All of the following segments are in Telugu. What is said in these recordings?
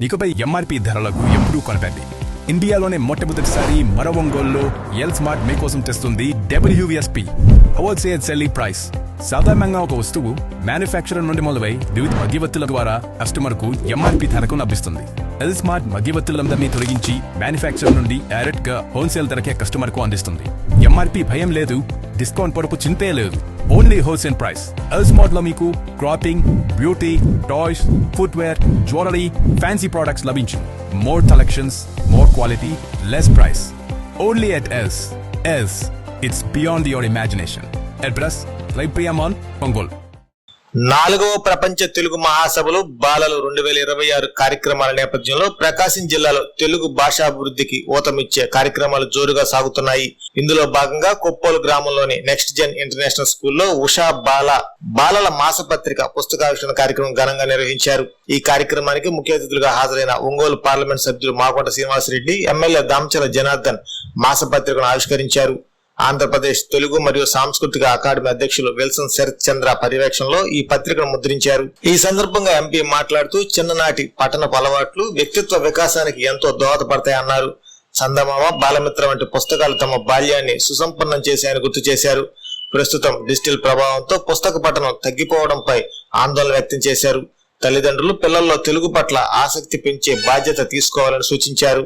ఇకపై ఎంఆర్పి ధరలకు ఎప్పుడూ కొనకండి. ఇండియాలోనే మొట్టమొదటిసారి మరో ఒంగోలులో ఎల్ స్మార్ట్ మీకోసం తెస్తుంది WSP హోల్సేల్ సెల్లింగ్ ప్రైస్. సాధారణంగా ఒక వస్తువు మ్యానుఫ్యాక్చరర్ నుండి మొదలై వివిధ మధ్యవర్తుల ద్వారా కస్టమర్ కు ఎంఆర్పి ధరకు లభిస్తుంది. ఎల్ స్మార్ట్ మధ్యవర్తులందరినీ తొలగించి మ్యానుఫ్యాక్చరర్ నుండి డైరెక్ట్ గా హోల్సేల్ ధరకే కస్టమర్ కు అందిస్తుంది. ఎంఆర్పి భయం లేదు, డిస్కౌంట్ పొరపు చింతే లేదు. Only wholesale price. L smart లో మీకు clothing, beauty, toys, footwear, jewellery, fancy products లభించు. More collections, more quality, less price. Only at L's. L's, it's beyond your imagination. Address లైబ్రియా మాల్, ఒంగోలు. 4వ ప్రపంచ తెలుగు మహాసభలు బాలలు 2026 కార్యక్రమాల నేపథ్యంలో ప్రకాశం జిల్లాలో తెలుగు భాషాభివృద్ధికి ఊతమిచ్చే కార్యక్రమాలు జోరుగా సాగుతున్నాయి. ఇందులో భాగంగా కొప్పోలు గ్రామంలోని నెక్స్ట్ జెన్ ఇంటర్నేషనల్ స్కూల్లో ఉషా బాలల మాసపత్రిక పుస్తకావిష్కరణ కార్యక్రమం ఘనంగా నిర్వహించారు. ఈ కార్యక్రమానికి ముఖ్య అతిథులుగా హాజరైన ఒంగోలు పార్లమెంట్ సభ్యులు మాకొండ శ్రీనివాసరెడ్డి, ఎమ్మెల్యే దామచల జనార్దన్ మాసపత్రికను ఆవిష్కరించారు. ఆంధ్రప్రదేశ్ తెలుగు మరియు సాంస్కృతిక అకాడమీ అధ్యక్షులు విల్సన్ శరత్ చంద్ర పర్యవేక్షణలో ఈ పత్రికను ముద్రించారు. ఈ సందర్భంగా ఎంపీ మాట్లాడుతూ చిన్ననాటి పఠనపు అలవాట్లు వ్యక్తిత్వ వికాసానికి ఎంతో దోహదపడతాయన్నారు. చందమామ, బాలమిత్ర వంటి పుస్తకాలు తమ బాల్యాన్ని సుసంపన్నం చేశాయని గుర్తు చేశారు. ప్రస్తుతం డిజిటల్ ప్రభావంతో పుస్తక పఠనం తగ్గిపోవడంపై ఆందోళన వ్యక్తం చేశారు. తల్లిదండ్రులు పిల్లల్లో తెలుగు పట్ల ఆసక్తి పెంచే బాధ్యత తీసుకోవాలని సూచించారు.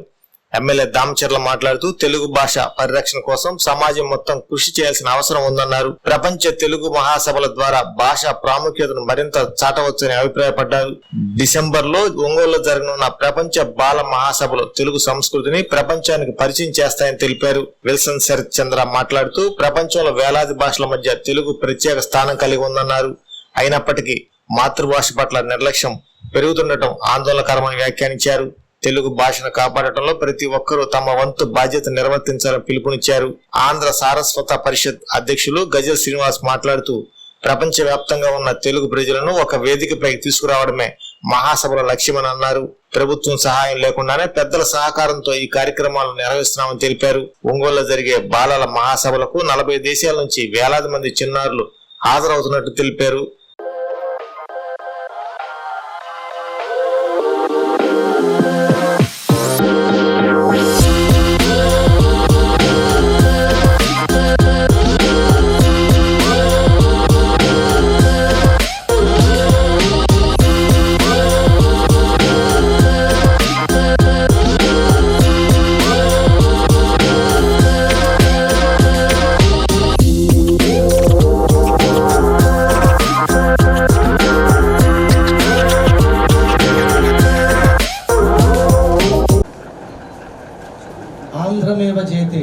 ఎమ్మెల్యే దామచర్ల మాట్లాడుతూ తెలుగు భాష పరిరక్షణ కోసం సమాజం మొత్తం కృషి చేయాల్సిన అవసరం ఉందన్నారు. ప్రపంచ తెలుగు మహాసభల ద్వారా భాష ప్రాముఖ్యతను మరింత చాటవచ్చని అభిప్రాయపడ్డారు. డిసెంబర్ లో ఒంగోలులో జరగనున్న ప్రపంచ బాల మహాసభలు తెలుగు సంస్కృతిని ప్రపంచానికి పరిచయం చేస్తాయని తెలిపారు. విల్సన్ శరత్ చంద్ర మాట్లాడుతూ ప్రపంచంలో వేలాది భాషల మధ్య తెలుగు ప్రత్యేక స్థానం కలిగి ఉందన్నారు. అయినప్పటికీ మాతృభాష పట్ల నిర్లక్ష్యం పెరుగుతుండటం ఆందోళనకరమని వ్యాఖ్యానించారు. తెలుగు భాషను కాపాడటంలో ప్రతి ఒక్కరూ తమ వంతు బాధ్యత నిర్వర్తించాలని పిలుపునిచ్చారు. ఆంధ్ర సారస్వత పరిషత్ అధ్యక్షులు గజల్ శ్రీనివాస్ మాట్లాడుతూ ప్రపంచ వ్యాప్తంగా ఉన్న తెలుగు ప్రజలను ఒక వేదికపై తీసుకురావడమే మహాసభల లక్ష్యమని అన్నారు. ప్రభుత్వం సహాయం లేకుండానే పెద్దల సహకారంతో ఈ కార్యక్రమాలను నిర్వహిస్తున్నామని తెలిపారు. ఒంగోలులో జరిగే బాలల మహాసభలకు 40 దేశాల నుంచి వేలాది మంది చిన్నారులు హాజరవుతున్నట్టు తెలిపారు. ఆంధ్రమేవ జయతే,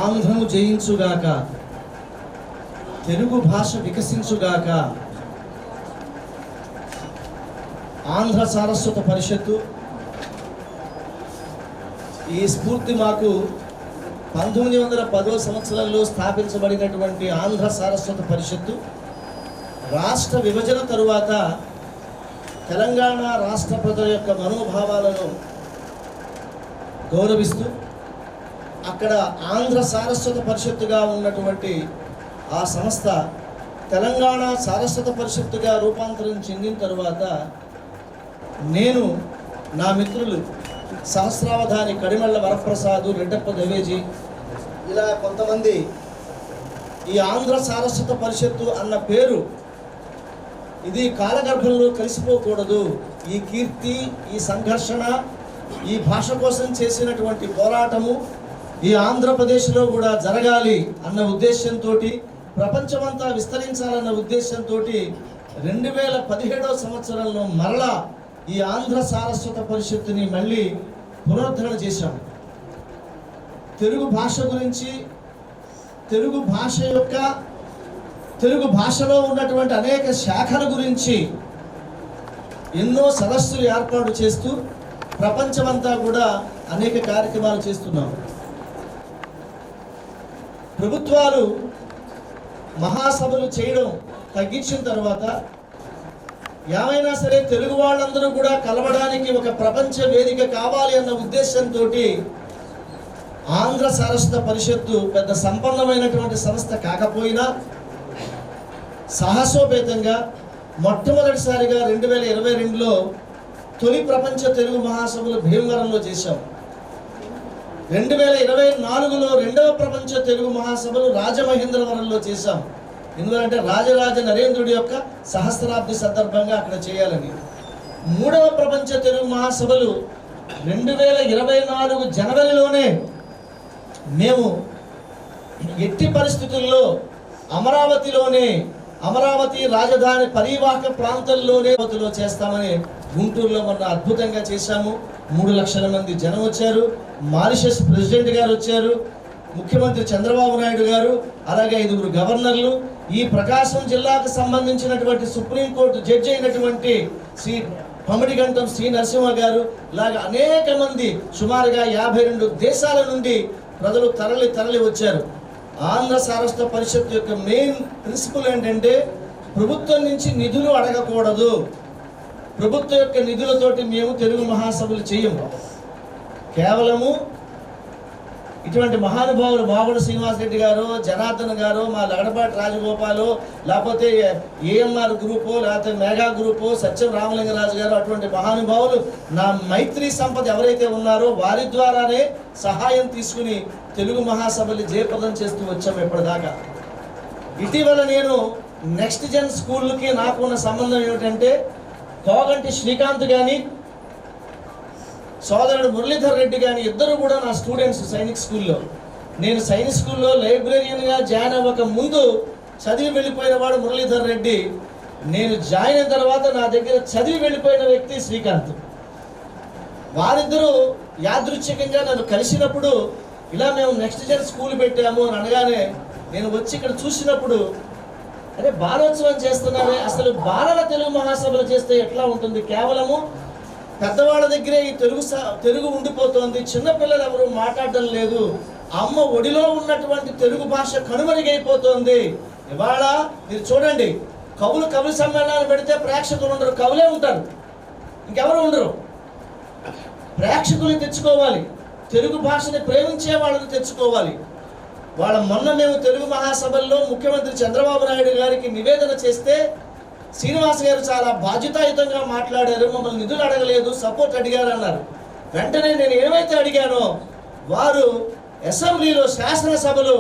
ఆంధ్రము జయించుగాక, తెలుగు భాష వికసించుగాక. ఆంధ్ర సారస్వత పరిషత్తు ఈ స్ఫూర్తి మాకు 1910వ సంవత్సరంలో స్థాపించబడినటువంటి ఆంధ్ర సారస్వత పరిషత్తు రాష్ట్ర విభజన తరువాత తెలంగాణ రాష్ట్ర ప్రజల యొక్క మనోభావాలను గౌరవిస్తూ అక్కడ ఆంధ్ర సారస్వత పరిషత్తుగా ఉన్నటువంటి ఆ సంస్థ తెలంగాణ సారస్వత పరిషత్తుగా రూపాంతరం చెందిన తరువాత నేను, నా మిత్రులు సహస్రావధాని కడిమళ్ళ వరప్రసాదు, రెడ్డప్ప దవేజీ, ఇలా కొంతమంది ఈ ఆంధ్ర సారస్వత పరిషత్తు అన్న పేరు ఇది కాలగర్భంలో కలిసిపోకూడదు, ఈ కీర్తి, ఈ సంఘర్షణ, ఈ భాష కోసం చేసినటువంటి పోరాటము ఈ ఆంధ్రప్రదేశ్లో కూడా జరగాలి అన్న ఉద్దేశంతో, ప్రపంచమంతా విస్తరించాలన్న ఉద్దేశంతో 2017వ సంవత్సరంలో మరలా ఈ ఆంధ్ర సారస్వత పరిషత్తుని మళ్ళీ పునరుద్ధరణ చేశాం. తెలుగు భాష గురించి, తెలుగు భాష యొక్క, తెలుగు భాషలో ఉన్నటువంటి అనేక శాఖల గురించి ఎన్నో సదస్సులు ఏర్పాటు చేస్తూ ప్రపంచమంతా కూడా అనేక కార్యక్రమాలు చేస్తున్నాం. ప్రభుత్వాలు మహాసభలు చేయడం తగ్గించిన తర్వాత ఏమైనా సరే తెలుగు వాళ్ళందరూ కూడా కలవడానికి ఒక ప్రపంచ వేదిక కావాలి అన్న ఉద్దేశంతో ఆంధ్ర సారస్వత పరిషత్తు పెద్ద సంపన్నమైనటువంటి సంస్థ కాకపోయినా సాహసోపేతంగా మొట్టమొదటిసారిగా 2022లో తొలి ప్రపంచ తెలుగు మహాసభలు భీమవరంలో చేశాం. 2024లో రెండవ ప్రపంచ తెలుగు మహాసభలు రాజమహేంద్రవరంలో చేశాం. ఎందుకంటే రాజరాజ నరేంద్రుడి యొక్క సహస్రాబ్ది సందర్భంగా అక్కడ చేయాలని. మూడవ ప్రపంచ తెలుగు మహాసభలు 2024 జనవరిలోనే మేము ఎట్టి పరిస్థితుల్లో అమరావతి రాజధాని పరివాహక ప్రాంతంలోనే చేస్తామని గుంటూరులో మొన్న అద్భుతంగా చేశాము. 3 లక్షల మంది జనం వచ్చారు. మారిషస్ ప్రెసిడెంట్ గారు వచ్చారు, ముఖ్యమంత్రి చంద్రబాబు నాయుడు గారు, అలాగే 5 గవర్నర్లు, ఈ ప్రకాశం జిల్లాకు సంబంధించినటువంటి సుప్రీంకోర్టు జడ్జి అయినటువంటి శ్రీ పమిడిగంటం శ్రీ నరసింహ గారు, ఇలాగ అనేక మంది సుమారుగా 52 దేశాల నుండి ప్రజలు తరలి వచ్చారు. ఆంధ్ర సారస్వత పరిషత్ యొక్క మెయిన్ ప్రిన్సిపల్ ఏంటంటే ప్రభుత్వం నుంచి నిధులు అడగకూడదు. ప్రభుత్వం యొక్క నిధులతోటి మేము తెలుగు మహాసభలు చేయము. కేవలము ఇటువంటి మహానుభావులు మాగుడ శ్రీనివాసరెడ్డి గారు, జనార్దన్ గారు, మా లగడపాటి రాజగోపాలు, లేకపోతే ఏఎంఆర్ గ్రూపు, లేకపోతే మెగా గ్రూపు, సత్యం రామలింగరాజు గారు, అటువంటి మహానుభావులు నా మైత్రి సంపద ఎవరైతే ఉన్నారో వారి ద్వారానే సహాయం తీసుకుని తెలుగు మహాసభలు జయప్రదం చేస్తూ వచ్చాము ఇప్పటిదాకా. ఇటీవల నేను నెక్స్ట్ జెన్ స్కూళ్ళకి నాకు ఉన్న సంబంధం ఏమిటంటే కోగంటి శ్రీకాంత్ కానీ సోదరుడు మురళీధర్ రెడ్డి కానీ ఇద్దరు కూడా నా స్టూడెంట్స్ సైనిక్ స్కూల్లో. నేను సైనిక్ స్కూల్లో లైబ్రరీయన్గా జాయిన్ అవ్వక ముందు చదివి వెళ్ళిపోయిన వాడు మురళీధర్ రెడ్డి. నేను జాయిన్ అయిన తర్వాత నా దగ్గర చదివి వెళ్ళిపోయిన వ్యక్తి శ్రీకాంత్. వారిద్దరూ యాదృచ్ఛికంగా నన్ను కలిసినప్పుడు ఇలా మేము నెక్స్ట్ జెన్ స్కూల్ పెట్టాము అని అనగానే నేను వచ్చి ఇక్కడ చూసినప్పుడు అదే బాలోత్సవం చేస్తున్నారే, అసలు బాలల తెలుగు మహాసభలు చేస్తే ఎట్లా ఉంటుంది? కేవలము పెద్దవాళ్ళ దగ్గరే ఈ తెలుగు ఉండిపోతుంది, చిన్నపిల్లలు ఎవరు మాట్లాడడం లేదు, అమ్మ ఒడిలో ఉన్నటువంటి తెలుగు భాష కనుమరుగైపోతుంది. ఇవాళ మీరు చూడండి, కవులు సమ్మేళనాలు పెడితే ప్రేక్షకులు ఉండరు, కవులే ఉంటారు, ఇంకెవరు ఉండరు. ప్రేక్షకులు తెచ్చుకోవాలి, తెలుగు భాషని ప్రేమించే వాళ్ళని తెచ్చుకోవాలి. మొన్న మేము తెలుగు మహాసభల్లో ముఖ్యమంత్రి చంద్రబాబు నాయుడు గారికి నివేదన చేస్తే శ్రీనివాస్ గారు చాలా బాధ్యతాయుతంగా మాట్లాడారు. మమ్మల్ని నిధులు అడగలేదు, సపోర్ట్ అడిగారు అన్నారు. వెంటనే నేను ఏమైతే అడిగానో వారు అసెంబ్లీలో శాసనసభలో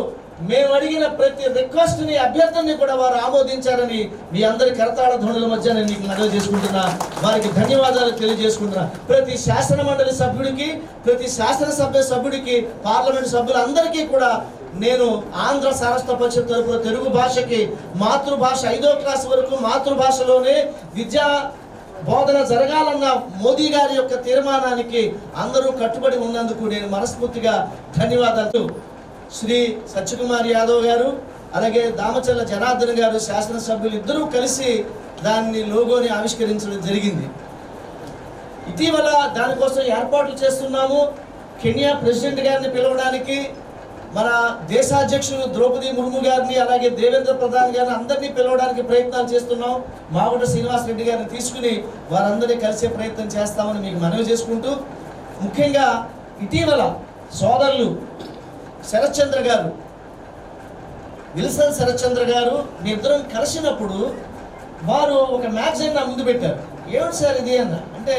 మేము అడిగిన ప్రతి రిక్వెస్ట్ని, అభ్యర్థనని కూడా వారు ఆమోదించారని మీ అందరి కరతాళ ధ్వనుల మధ్య నేను మీకు మనవి చేసుకుంటున్నా. వారికి ధన్యవాదాలు తెలియజేసుకుంటున్నా. ప్రతి శాసన మండలి సభ్యుడికి, ప్రతి శాసనసభ్య సభ్యుడికి, పార్లమెంట్ సభ్యులందరికీ కూడా నేను ఆంధ్ర సారస్వత పరిషత్ తరపున తెలుగు భాషకి మాతృభాష 5వ క్లాస్ వరకు మాతృభాషలోనే విద్యా బోధన జరగాలన్న మోదీ గారి యొక్క తీర్మానానికి అందరూ కట్టుబడి ఉన్నందుకు నేను మనస్ఫూర్తిగా ధన్యవాదాలు. శ్రీ సత్యకుమార్ యాదవ్ గారు, అలాగే దామచల్ల జనార్దన్ గారు, శాసనసభ్యులు ఇద్దరూ కలిసి దాన్ని లోగోని ఆవిష్కరించడం జరిగింది. ఇటీవల దానికోసం ఏర్పాట్లు చేస్తున్నాము. కెన్యా ప్రెసిడెంట్ గారిని పిలవడానికి, మన దేశాధ్యక్షుడు ద్రౌపది ముర్ము గారిని, అలాగే దేవేంద్ర ప్రధాన్ గారిని అందరినీ పిలవడానికి ప్రయత్నాలు చేస్తున్నాం. మాగుడ శ్రీనివాసరెడ్డి గారిని తీసుకుని వారందరినీ కలిసే ప్రయత్నం చేస్తామని మీకు మనవి చేసుకుంటూ, ముఖ్యంగా ఇటీవల సోదరులు శరత్చంద్ర గారు, విల్సన్ శరత్చంద్ర గారు, మీ ఇద్దరం కలిసినప్పుడు వారు ఒక మ్యాగజైన్ నా ముందు పెట్టారు. ఏమిటి సార్ ఇది అన్న అంటే,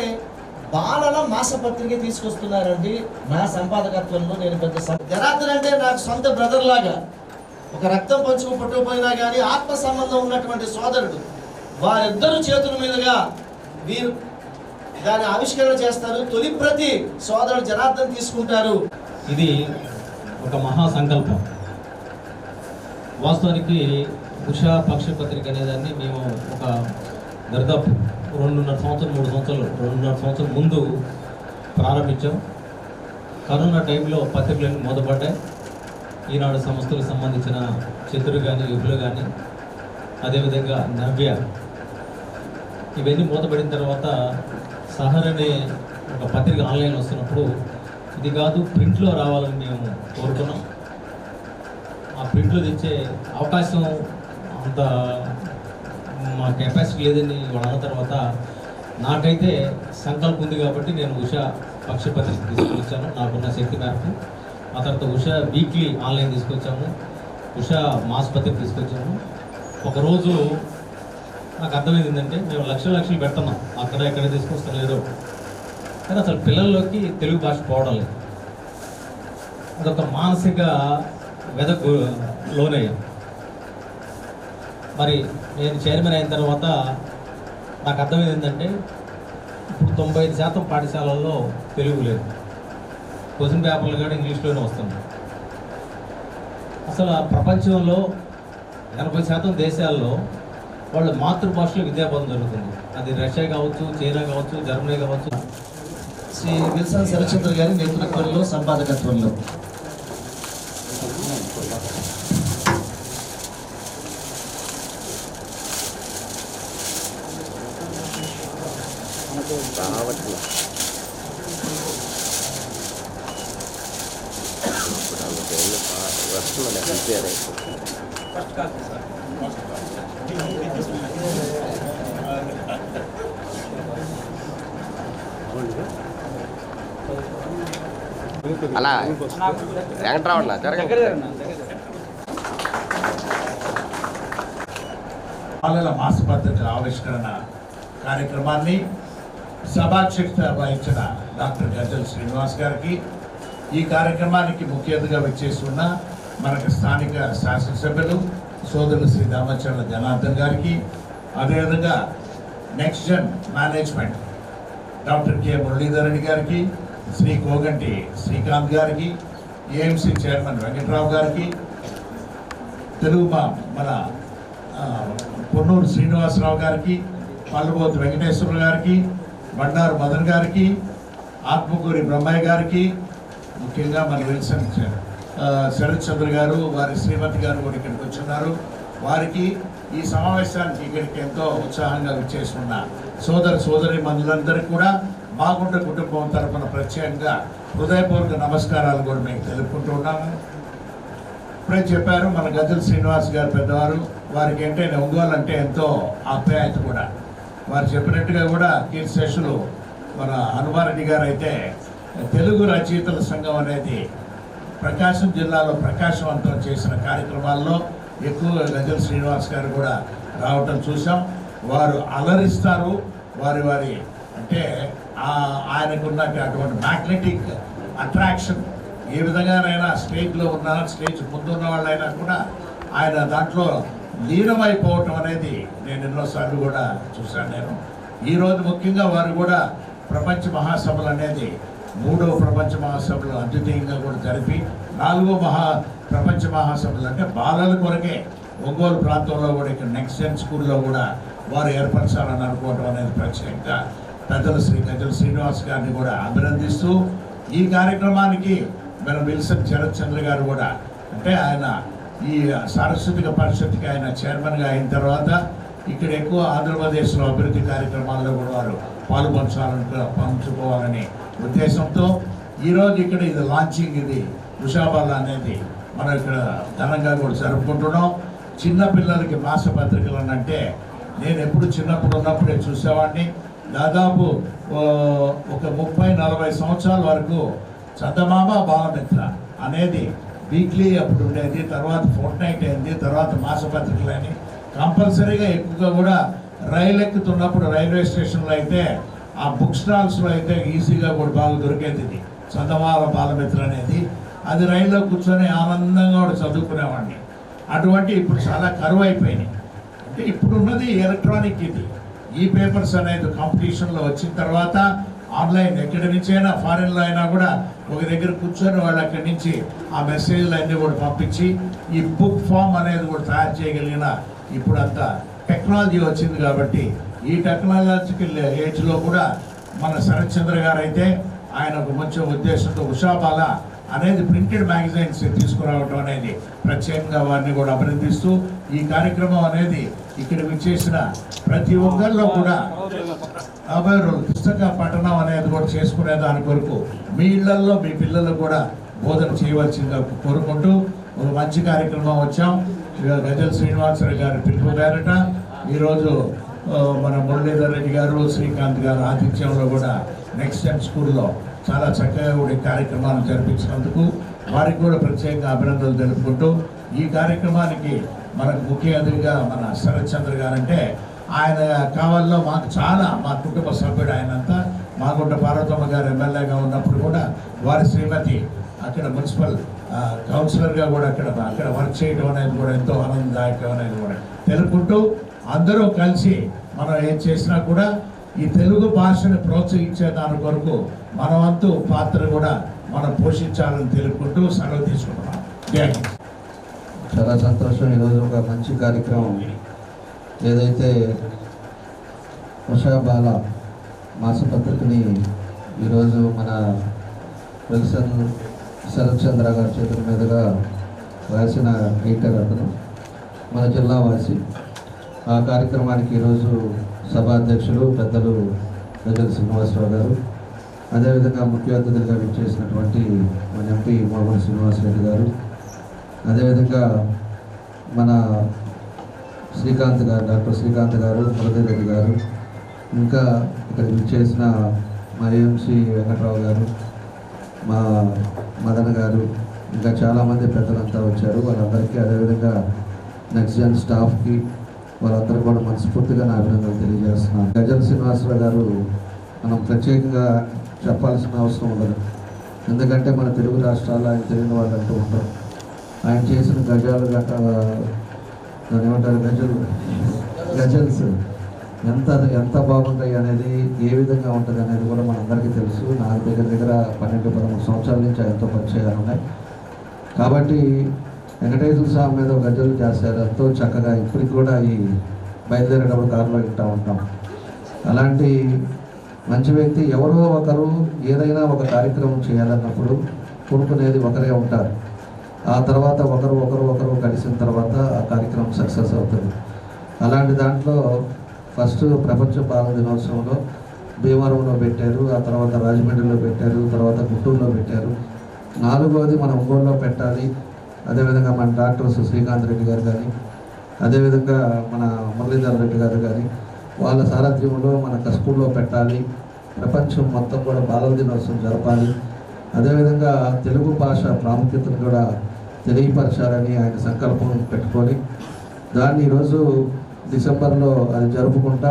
బాలల మాసపత్రిక తీసుకొస్తున్నారండి నా సంపాదకత్వంలో. నేను పెద్ద జనార్దన్ అంటే నాకు సొంత బ్రదర్ లాగా, ఒక రక్తం పంచుకు పుట్టకపోయినా కానీ ఆత్మ సంబంధం ఉన్నటువంటి సోదరుడు. వారిద్దరు చేతుల మీదుగా వీరు దాన్ని ఆవిష్కరణ చేస్తారు. తొలి ప్రతి సోదరుడు జనార్దన్ తీసుకుంటారు. ఇది ఒక మహా సంకల్పం. వాస్తవానికి ఉషా పక్షపత్రిక అనేదాన్ని మేము ఒక దరిదాపు 2.5 సంవత్సరం ముందు ప్రారంభించాం. కరోనా టైంలో పత్రికలన్నీ మూతపడ్డాయి. ఈనాడు సంస్థలకు సంబంధించిన చతురు కానీ, యుగులు కానీ, అదేవిధంగా నవ్య, ఇవన్నీ మూతపడిన తర్వాత సహర్ అనే ఒక పత్రిక ఆన్లైన్లో వస్తున్నప్పుడు ఇది కాదు ప్రింట్లో రావాలని మేము కోరుకున్నాం. ఆ ప్రింట్లో తెచ్చే అవకాశం అంత మా కెపాసిటీ లేదని వాళ్ళు అన్న తర్వాత నాకైతే సంకల్పం ఉంది కాబట్టి నేను ఉషా పక్షపత్రిక తీసుకొచ్చాను నాకున్న శక్తి మేరకు. ఆ తర్వాత ఉషా వీక్లీ ఆన్లైన్ తీసుకొచ్చాము, ఉషా మాస్ పత్రిక తీసుకొచ్చాము. ఒకరోజు నాకు అర్థమైంది ఏంటంటే మేము లక్షలు పెడుతున్నాం, అక్కడ ఎక్కడ తీసుకొస్తాం లేదో, కానీ అసలు పిల్లల్లోకి తెలుగు భాష పోవడం లేదు. అదొక మానసిక వెదకు లోనయ్యాం. మరి నేను చైర్మన్ అయిన తర్వాత నాకు అర్థమైంది ఏంటంటే ఇప్పుడు 95% పాఠశాలల్లో తెలుగు లేదు. క్వశ్చన్ పేపర్లు కూడా ఇంగ్లీష్లోనే వస్తుంది. అసలు ప్రపంచంలో 80% దేశాల్లో వాళ్ళ మాతృభాషలో విద్యాబోధన జరుగుతుంది. అది రష్యా కావచ్చు, చైనా కావచ్చు, జర్మనీ కావచ్చు. శ్రీ విల్సన్ శరత్చంద్ర గారి నేతృత్వంలో సంపాదకత్వంలో అలా వెంకట్రావణ జరగండి. బాలల మాసపత్రికల ఆవిష్కరణ కార్యక్రమాన్ని సభాధ్యక్షత వహించిన డాక్టర్ గజ్జల శ్రీనివాస్ గారికి, ఈ కార్యక్రమానికి ముఖ్య అతిథిగా వచ్చేస్తున్న మనకు స్థానిక శాసనసభ్యులు సోదరులు శ్రీ దామచర్ల జనార్దన్ గారికి, అదేవిధంగా next Jan management doctor K Muralidhar Reddy గారికి, శ్రీ కోగంటి శ్రీకాంత్ గారికి, ఏఎంసీ చైర్మన్ వెంకట్రావు గారికి, తెలుగు మన పొన్నూరు శ్రీనివాసరావు గారికి, పల్లబోతు వెంకటేశ్వర గారికి, బండారు మదన్ గారికి, ఆత్మకూరి బ్రహ్మయ్య గారికి, ముఖ్యంగా మన విల్సన్ శరత్ చంద్ర గారు వారి శ్రీమతి గారు కూడా ఇక్కడికి వచ్చున్నారు. వారికి ఈ సమావేశానికి ఇక్కడికి ఎంతో ఉత్సాహంగా విచ్చేస్తున్న సోదరి మందులందరికీ కూడా మాగుంట కుటుంబం తరఫున ప్రత్యేకంగా హృదయపూర్వక నమస్కారాలు కూడా మేము తెలుపుకుంటూ ఉన్నాము. ఇప్పుడే చెప్పారు మన గజ్జల శ్రీనివాస్ గారు పెద్దవారు, వారికి ఏంటంటే ఒంగోలు అంటే ఎంతో ఆప్యాయత కూడా. వారు చెప్పినట్టుగా కూడా కీర్తిశేషులు మన హనుమారెడ్డి గారు అయితే తెలుగు రచయితల సంఘం అనేది ప్రకాశం జిల్లాలో ప్రకాశవంతం చేసిన కార్యక్రమాల్లో ఎక్కువగా గజ్జల శ్రీనివాస్ గారు కూడా రావటం చూసాం. వారు అలరిస్తారు. వారి అంటే ఆయనకున్న అటువంటి మ్యాగ్నెటిక్ అట్రాక్షన్ ఏ విధంగానైనా స్టేజ్లో ఉన్న స్టేజ్ ముందున్న వాళ్ళైనా కూడా ఆయన దాంట్లో లీనమైపోవటం అనేది నేను ఎన్నోసార్లు కూడా చూశాను. ఈరోజు ముఖ్యంగా వారు కూడా ప్రపంచ మహాసభలు అనేది 3వ ప్రపంచ మహాసభలు అద్వితీయంగా కూడా జరిపి 4వ ప్రపంచ మహాసభలు అంటే బాలల కొరకే ఒంగోలు ప్రాంతంలో కూడా ఇక్కడ నెక్స్ట్ జెన్ స్కూల్లో కూడా వారు ఏర్పరచాలని అనుకోవడం అనేది ప్రత్యేకంగా పెద్దలు శ్రీ గజ్జల శ్రీనివాస్ గారిని కూడా అభినందిస్తూ, ఈ కార్యక్రమానికి మన విల్సన్ శరత్ చంద్ర గారు కూడా అంటే ఆయన ఈ సాంస్కృతిక పరిషత్కి ఆయన చైర్మన్గా అయిన తర్వాత ఇక్కడ ఎక్కువ ఆంధ్రప్రదేశ్లో అభివృద్ధి కార్యక్రమాల్లో కూడా వారు పంచుకోవాలనే ఉద్దేశంతో ఈరోజు ఇక్కడ ఇది లాంచింగ్, ఇది ఉషాబాల అనేది మనం ఇక్కడ ఘనంగా కూడా జరుపుకుంటున్నాం. చిన్నపిల్లలకి మాసపత్రికలు అంటే నేను ఎప్పుడు చిన్నప్పుడు ఉన్నప్పుడే చూసేవాడిని. దాదాపు ఒక 30-40 సంవత్సరాల వరకు చందమామ బాలమిత్ర అనేది వీక్లీ అప్పుడు ఉండేది, తర్వాత ఫోర్ట్ నైట్ అయింది, తర్వాత మాసపత్రికలు అని కంపల్సరీగా ఎక్కువగా కూడా రైలు ఎక్కుతున్నప్పుడు రైల్వే స్టేషన్లో అయితే ఆ బుక్ స్టాల్స్లో అయితే ఈజీగా కూడా బాగా దొరికేది ఇది చందమామ బాలమిత్ర అనేది. అది రైల్లో కూర్చొని ఆనందంగా కూడా చదువుకునేవాడిని. అటువంటి ఇప్పుడు చాలా కరువు అయిపోయినాయి. అంటే ఇప్పుడు ఉన్నది ఎలక్ట్రానిక్, ఇది ఈ పేపర్స్ అనేది కాంపిటీషన్లో వచ్చిన తర్వాత ఆన్లైన్ ఎక్కడి నుంచి అయినా ఫారిన్లో అయినా కూడా ఒక దగ్గర కూర్చొని వాళ్ళు అక్కడి నుంచి ఆ మెసేజ్లు అన్నీ కూడా పంపించి ఈ బుక్ ఫామ్ అనేది కూడా తయారు చేయగలిగిన ఇప్పుడు అంత టెక్నాలజీ వచ్చింది. కాబట్టి ఈ టెక్నాలజికల్ ఏజ్లో కూడా మన శరత్ చంద్ర గారు అయితే ఆయన ఒక మంచి ఉద్దేశంతో ఉషాబాల అనేది ప్రింటెడ్ మ్యాగజైన్స్ తీసుకురావడం అనేది ప్రత్యేకంగా వారిని కూడా అభినందిస్తూ, ఈ కార్యక్రమం అనేది ఇక్కడ విచ్చేసిన ప్రతి ఒక్కరిలో కూడా 50 రోజులు పుస్తక పఠనం అనేది కూడా చేసుకునే దాని కొరకు మీ ఇళ్లలో మీ పిల్లలు కూడా బోధన చేయవలసిందిగా కోరుకుంటూ ఒక మంచి కార్యక్రమం వచ్చాం. గజ్జల శ్రీనివాసరావు గారి పిలుపు పేరట ఈరోజు మన మురళీధర్ రెడ్డి గారు, శ్రీకాంత్ గారు ఆతిథ్యంలో కూడా నెక్స్ట్ జెన్ స్కూల్లో చాలా చక్కగా కూడా కార్యక్రమాలు జరిపించినందుకు వారికి కూడా ప్రత్యేకంగా అభినందనలు తెలుపుకుంటూ, ఈ కార్యక్రమానికి మనకు ముఖ్య అతిథిగా మన శరత్ చంద్ర గారు అంటే ఆయన కావాలో మాకు చాలా, మా కుటుంబ సభ్యుడు ఆయనంతా, మాగుంట పార్వతమ్మ గారు ఎమ్మెల్యేగా ఉన్నప్పుడు కూడా వారి శ్రీమతి అక్కడ మున్సిపల్ కౌన్సిలర్గా కూడా అక్కడ వర్క్ చేయడం అనేది కూడా ఎంతో ఆనందదాయకం అనేది కూడా తెలుపుకుంటూ, అందరూ కలిసి మనం ఏం చేసినా కూడా ఈ తెలుగు భాషను ప్రోత్సహించే దాని కొరకు మన వంతు పాత్ర కూడా మనం పోషించాలని తెలుపుకుంటూ సెలవు తీసుకుంటున్నాం. చాలా సంతోషం. ఈరోజు ఒక మంచి కార్యక్రమం ఏదైతే ఉషాబాల మాసపత్రికని ఈరోజు మన విల్సన్ శరత్ చంద్ర గారి చేతుల మీదుగా రాసిన రైటర్ అతను, మన జిల్లా వాసి. ఆ కార్యక్రమానికి ఈరోజు సభాధ్యక్షులు పెద్దలు గజల్ శ్రీనివాసరావు గారు, అదేవిధంగా ముఖ్య అతిథులుగా విచ్చేసినటువంటి మన ఎంపీ మోహన్ శ్రీనివాసరెడ్డి గారు, అదేవిధంగా మన శ్రీకాంత్ గారు, డాక్టర్ శ్రీకాంత్ గారు, మురళీరెడ్డి గారు, ఇంకా ఇక్కడ విచ్చేసిన మా ఎంసీ వెంకట్రావు గారు, మా మదన్ గారు, ఇంకా చాలామంది పెద్దలంతా వచ్చారు. వాళ్ళందరికీ, అదేవిధంగా నెక్స్ట్ జన్ స్టాఫ్కి, వాళ్ళందరూ కూడా మనస్ఫూర్తిగా నా అభినందనలు తెలియజేస్తున్నాను. గజల్ శ్రీనివాసరావు గారు మనం ప్రత్యేకంగా చెప్పాల్సిన అవసరం ఉండదు, ఎందుకంటే మన తెలుగు రాష్ట్రాల్లో ఆయన తెలియని వాళ్ళు అంటూ ఉంటారు. ఆయన చేసిన గజాలు దాని ఏమంటారు, గజల్స్ ఎంత బాగుంటాయి అనేది, ఏ విధంగా ఉంటుంది అనేది కూడా మనందరికీ తెలుసు. నాకు దగ్గర 12-13 సంవత్సరాల నుంచి ఆయనతో పరిచయాలు ఉన్నాయి. కాబట్టి వెంకటేశ్వర స్వామి మీద గజలు చేశారు ఎంతో చక్కగా. ఇప్పటికి కూడా ఈ బయలుదేరేటప్పుడు కారులో వింటూ ఉంటాం. అలాంటి మంచి వ్యక్తి. ఎవరో ఒకరు ఏదైనా ఒక కార్యక్రమం చేయాలన్నప్పుడు కొనుక్కునేది ఒకరే ఉంటారు. ఆ తర్వాత ఒకరు కలిసిన తర్వాత ఆ కార్యక్రమం సక్సెస్ అవుతుంది. అలాంటి దాంట్లో ఫస్ట్ ప్రపంచ బాల దినోత్సవంలో భీమవరంలో పెట్టారు, ఆ తర్వాత రాజమండ్రిలో పెట్టారు, తర్వాత గుంటూరులో పెట్టారు. 4వది మన ఒంగోలులో పెట్టాలి. అదేవిధంగా మన డాక్టర్స్ శ్రీకాంత్ రెడ్డి గారు కానీ, అదేవిధంగా మన మురళీధర్ రెడ్డి గారు కానీ, వాళ్ళ సారథ్యంలో మన కస్కూల్లో పెట్టాలి. ప్రపంచం మొత్తం కూడా బాలల దినోత్సవం జరపాలి. అదేవిధంగా తెలుగు భాష ప్రాముఖ్యతను కూడా తెలియపరచాలని ఆయన సంకల్పం పెట్టుకొని దాన్ని ఈరోజు డిసెంబర్లో అది జరుపుకుంటా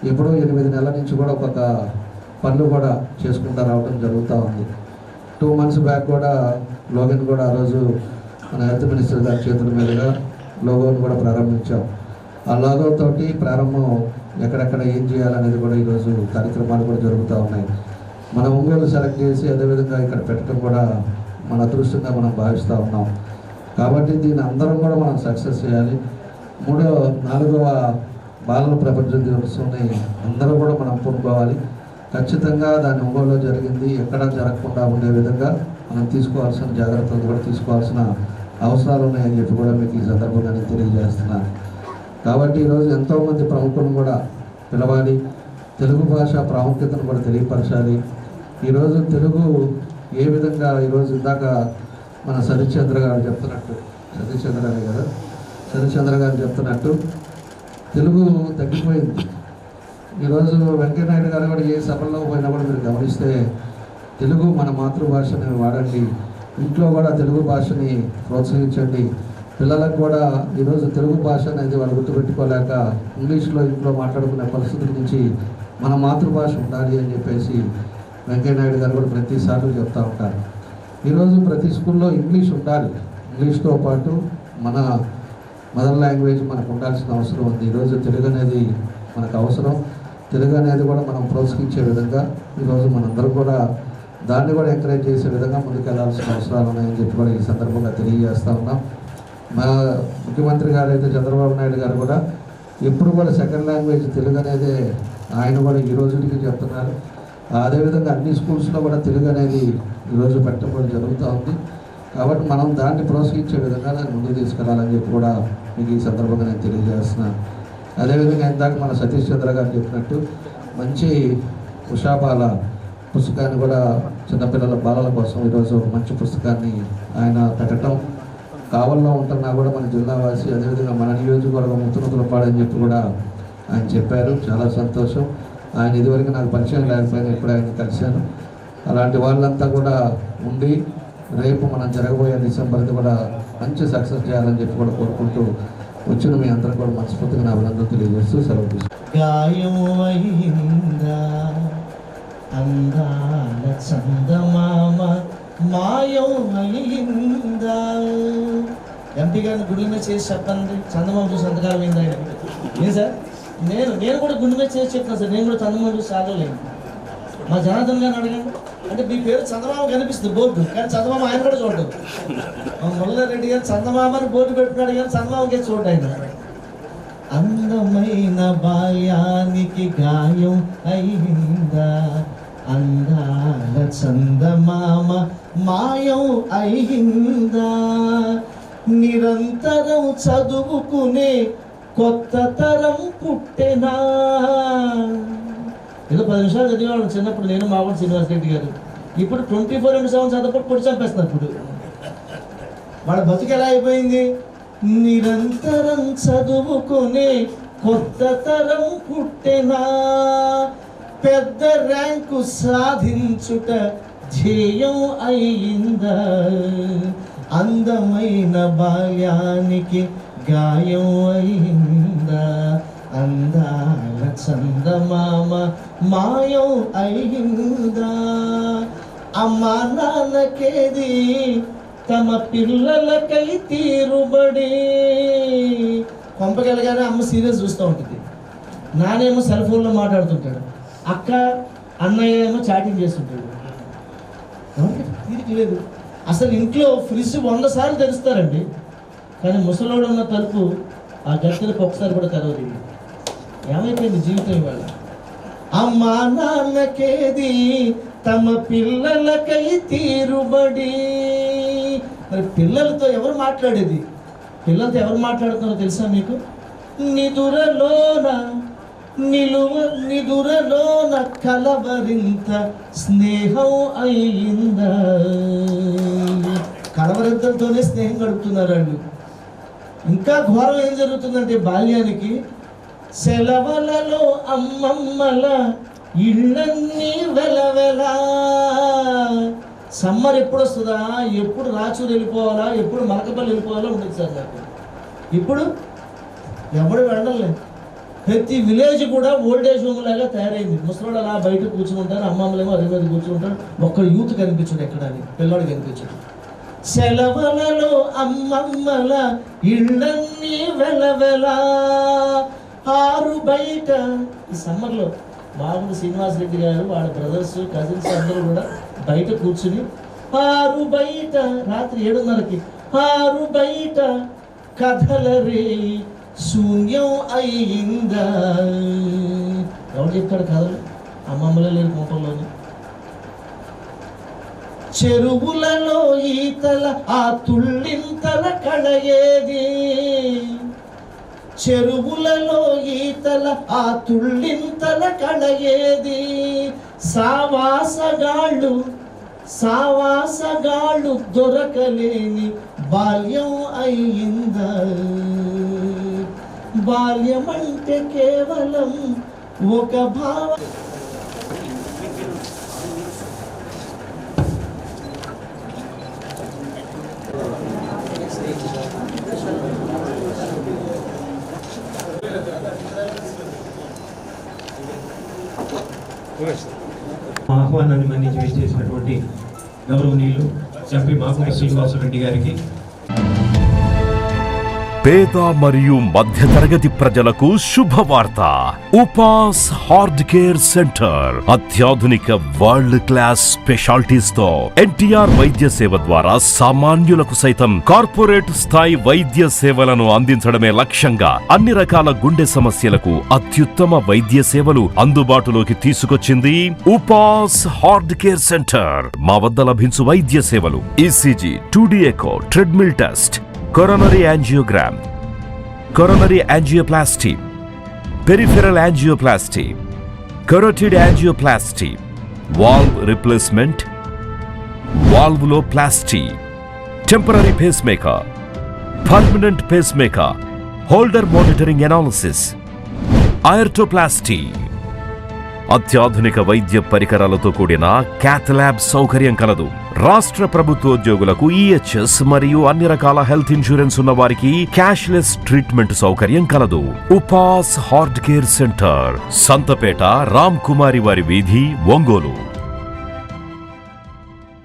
ఇప్పుడు 8 నెలల నుంచి కూడా ఒక్కొక్క పనులు కూడా చేసుకుంటూ రావడం జరుగుతూ ఉంది. 2 months బ్యాక్ కూడా లోగన్ కూడా ఆ రోజు మన హెల్త్ మినిస్టర్ గారి చేతుల మీదుగా లోగోను కూడా ప్రారంభించాం. ఆ లోగోతోటి ప్రారంభం ఎక్కడెక్కడ ఏం చేయాలనేది కూడా ఈరోజు కార్యక్రమాలు కూడా జరుగుతూ ఉన్నాయి. మన ఒంగోలు సెలెక్ట్ చేసి అదేవిధంగా ఇక్కడ పెట్టడం కూడా మన అదృష్టంగా మనం భావిస్తూ ఉన్నాం. కాబట్టి దీన్ని అందరం కూడా మనం సక్సెస్ చేయాలి. 4వ బాలల ప్రపంచ దినోత్సవాన్ని అందరూ కూడా మనం పూనుకోవాలి. ఖచ్చితంగా దాని ఒంగోలులో జరిగింది, ఎక్కడా జరగకుండా ఉండే విధంగా మనం తీసుకోవాల్సిన జాగ్రత్తలు కూడా తీసుకోవాల్సిన అవసరాలు ఉన్నాయని చెప్పి కూడా మీకు ఈ సందర్భంగా నేను తెలియజేస్తున్నాను. కాబట్టి ఈరోజు ఎంతోమంది ప్రముఖులను కూడా పిలవాలి, తెలుగు భాష ప్రాముఖ్యతను కూడా తెలియపరచాలి. ఈరోజు తెలుగు ఏ విధంగా ఈరోజు ఇందాక మన సరిశ్చంద్ర గారు చెప్తున్నట్టు, సరిశ్చంద్ర గారు చెప్తున్నట్టు తెలుగు తగ్గిపోయింది. ఈరోజు వెంకయ్యనాయుడు గారు కూడా ఏ సభల్లో పోయినా కూడా మీరు గమనిస్తే తెలుగు మన మాతృభాషని వాడండి, ఇంట్లో కూడా తెలుగు భాషని ప్రోత్సహించండి. పిల్లలకు కూడా ఈరోజు తెలుగు భాష అనేది వాళ్ళు గుర్తుపెట్టుకోలేక ఇంగ్లీష్లో ఇంట్లో మాట్లాడుకునే పరిస్థితుల నుంచి మన మాతృభాష ఉండాలి అని చెప్పేసి వెంకయ్యనాయుడు గారు కూడా ప్రతిసారి చెప్తూ ఉంటారు. ఈరోజు ప్రతి స్కూల్లో ఇంగ్లీష్ ఉండాలి. ఇంగ్లీష్తో పాటు మన మదర్ లాంగ్వేజ్ మనకు ఉండాల్సిన అవసరం ఉంది. ఈరోజు తెలుగు అనేది మనకు అవసరం. తెలుగు అనేది కూడా మనం ప్రోత్సహించే విధంగా ఈరోజు మనందరం కూడా దాన్ని కూడా ఎంకరేజ్ చేసే విధంగా ముందుకెళ్లాల్సిన అవసరాలు ఉన్నాయని చెప్పి కూడా ఈ సందర్భంగా తెలియజేస్తూ ఉన్నాం. మా ముఖ్యమంత్రి గారు అయితే చంద్రబాబు నాయుడు గారు కూడా ఎప్పుడు కూడా సెకండ్ లాంగ్వేజ్ తెలుగు అనేది ఆయన కూడా ఈ రోజుకి చెప్తున్నారు. అదేవిధంగా అన్ని స్కూల్స్లో కూడా తెలుగు అనేది ఈరోజు పెట్టడం జరుగుతూ ఉంది. కాబట్టి మనం దాన్ని ప్రోత్సహించే విధంగా దాన్ని ముందుకు తీసుకెళ్లాలని చెప్పి కూడా మీకు ఈ సందర్భంగా నేను తెలియజేస్తున్నాను. అదేవిధంగా ఇందాక మన సతీష్ చంద్ర గారు చెప్పినట్టు మంచి ఉషాబాల పుస్తకాన్ని కూడా చిన్నపిల్లల బాలల కోసం ఈరోజు మంచి పుస్తకాన్ని ఆయన పెట్టడం, కావల్లో ఉంటున్నా కూడా మన జిల్లావాసి, అదేవిధంగా మన నియోజకవర్గం ముత్తునతులపాడని చెప్పి కూడా ఆయన చెప్పారు. చాలా సంతోషం. ఆయన ఇదివరకు నాకు పరిచయం లేకపోయినా ఇప్పుడు ఆయన కలిశాను. అలాంటి వాళ్ళంతా కూడా ఉండి రేపు మనం జరగబోయే డిసెంబర్ది కూడా మంచి సక్సెస్ చేయాలని చెప్పి కూడా కోరుకుంటూ వచ్చిన మీ అందరూ కూడా మనస్ఫూర్తిగా నా అభినందనలు తెలియజేస్తూ సెలవు తీసుకుంటాను. గాయం అయిందా అందాల చందమామ మాయం అయిందా. ఎంపీ గారిని గుడి మీద చేసి చెప్పండి, చందమామ చూసి ఎంతకాలం అయిందా ఏం సార్? నేను కూడా గుడి మీద చేసి చెప్తాను సార్. నేను కూడా చందమామ చూసి చదవలేను. మా జనార్దన్ గారిని అడగండి. అంటే మీ పేరు చందమామ కనిపిస్తుంది బోర్డు, కానీ చందమామ ఆయన కూడా చూడదు. మా మురళీరెడ్డి గారు చందమామని బోర్డు పెట్టుకున్నాడు కానీ చందమామకే చూడండి ఆయన. అందమైన బాల్యానికి గాయం అయిందా అందాల చందమామ మాయం అయిందా. నిరంతరం చదువుకునే కొత్త తరం పుట్టెనా. ఏదో 10 నిమిషాలు చదివేవాడు చిన్నప్పుడు నేను, మామూలు శ్రీనివాస్ రెడ్డి గారు. ఇప్పుడు 24/7 చదవకపోతే పొడి చంపేస్తున్నారు. ఇప్పుడు వాళ్ళ బతుకు ఎలా అయిపోయింది? నిరంతరం చదువుకునే కొత్త తరం పుట్టెనా. పెద్ద ర్యాంకు సాధించుట ధ్యేయం అయిందా. అందమైన బాల్యానికి గాయం అయిందా. అందాల చందమామ మాయం అయిందా. అమ్మా నాన్నకేది తమ పిల్లలకై తీరుబడి. పంపగలగానే అమ్మ సీరియస్ చూస్తూ ఉంటుంది, నానేమో సెల్ ఫోన్లో మాట్లాడుతుంటాడు, అక్క అన్నయ్య ఏమో చాటింగ్ చేస్తుంటాడు. తీరిక లేదు. అసలు ఇంట్లో ఫ్రిడ్జ్ 100 సార్లు తెరుస్తారండి, కానీ ముసలోడు ఉన్న తలుపు ఆ గద్దెలకు ఒకసారి కూడా తెరవదు. ఏమైపోయింది జీవితం ఇవాళ? అమ్మా నాన్నకేది తమ పిల్లలకై తీరుబడి. మరి పిల్లలతో ఎవరు మాట్లాడేది? పిల్లలతో ఎవరు మాట్లాడుతున్నారో తెలుసా మీకు? నిదురలోన కలవరింత స్నేహం అయిందా. కలవరింతలతోనే స్నేహం గడుపుతున్నారు వాళ్ళు. ఇంకా ఘోరం ఏం జరుగుతుందంటే బాల్యానికి సెలవులలో అమ్మమ్మల ఇళ్ళన్నీ వెలవెలా. సమ్మర్ ఎప్పుడు వస్తుందా, ఎప్పుడు రాచూరు వెళ్ళిపోవాలా, ఎప్పుడు మలకపల్లి వెళ్ళిపోవాలా ఉండేది సార్ నాకు. ఇప్పుడు ఎవడు వెళ్ళలేదు. ప్రతి విలేజ్ కూడా ఓల్డేజ్ హోమ్ లాగా తయారైంది. ముసలోళ్ళు అలా బయట కూర్చుంటారు, అమ్మమ్మలేమో అదే మీద కూర్చుంటారు. ఒక్క యూత్ కనిపించడు ఎక్కడ, అని పిల్లవాడు కనిపించడు. సెలవులలో అమ్మమ్మల ఇళ్ళన్నీ వెలవెలా. ఆరు బయట ఈ సమ్మర్లో మామూలు శ్రీనివాస్ రెడ్డి గారు వాళ్ళ బ్రదర్స్ కజిన్స్ అందరూ కూడా బయట కూర్చుని ఆరు బయట రాత్రి 7:30కి ఆరు బయట కథల రే శూన్యం అయిందా. ఎవరు చెప్తాడు కథలు? అమ్మమ్మలే లేరు కొంపల్లోని. చెరువులలో ఈతల ఆ తుళ్ళింతల కళయేది. చెరువులలో ఈతల ఆ తుళ్ళింతల కళయేది. సావాసగాళ్ళు దొరకలేని బాల్యం అయిందా. బాల్యం అంటే కేవలం ఒక భావ. ఆహ్వానాన్ని మన్నించి చేసినటువంటి గౌరవనీయులు ఎంపీ మాగుంట శ్రీనివాసరెడ్డి గారికి, పేద మరియు మధ్యతరగతి ప్రజలకు శుభవార్త. ఉపాస్ హార్ట్ కేర్ సెంటర్ అత్యాధునిక వరల్డ్ క్లాస్ స్పెషాలిటీస్ తో ఎన్టీఆర్ వైద్య సేవ ద్వారా సామాన్యులకు సైతం కార్పొరేట్ స్థాయి వైద్య సేవలను అందించడమే లక్ష్యంగా అన్ని రకాల గుండె సమస్యలకు అత్యుత్తమ వైద్య సేవలు అందుబాటులోకి తీసుకొచ్చింది ఉపాస్ హార్ట్ కేర్ సెంటర్. మా వద్ద లభించు వైద్య సేవలు ECG, 2D echo, treadmill test, coronary angiogram, coronary angioplasty, peripheral angioplasty, carotid angioplasty, valve replacement, valvuloplasty, temporary pacemaker, permanent pacemaker, holder monitoring analysis, aortoplasty, అత్యాధునిక వైద్య పరికరాలతో కూడిన క్యాథ్ ల్యాబ్ సౌకర్యం కలదు. రాష్ట్ర ప్రభుత్వోద్యోగులకు ఈహెచ్ఎస్ మరియు అన్ని రకాల హెల్త్ ఇన్సూరెన్స్ ఉన్న వారికి క్యాష్లెస్ ట్రీట్మెంట్ సౌకర్యం కలదు. ఉపాస్ heart care centre, Santhapeta, Ram Kumari వారి వీధి, ఒంగోలు.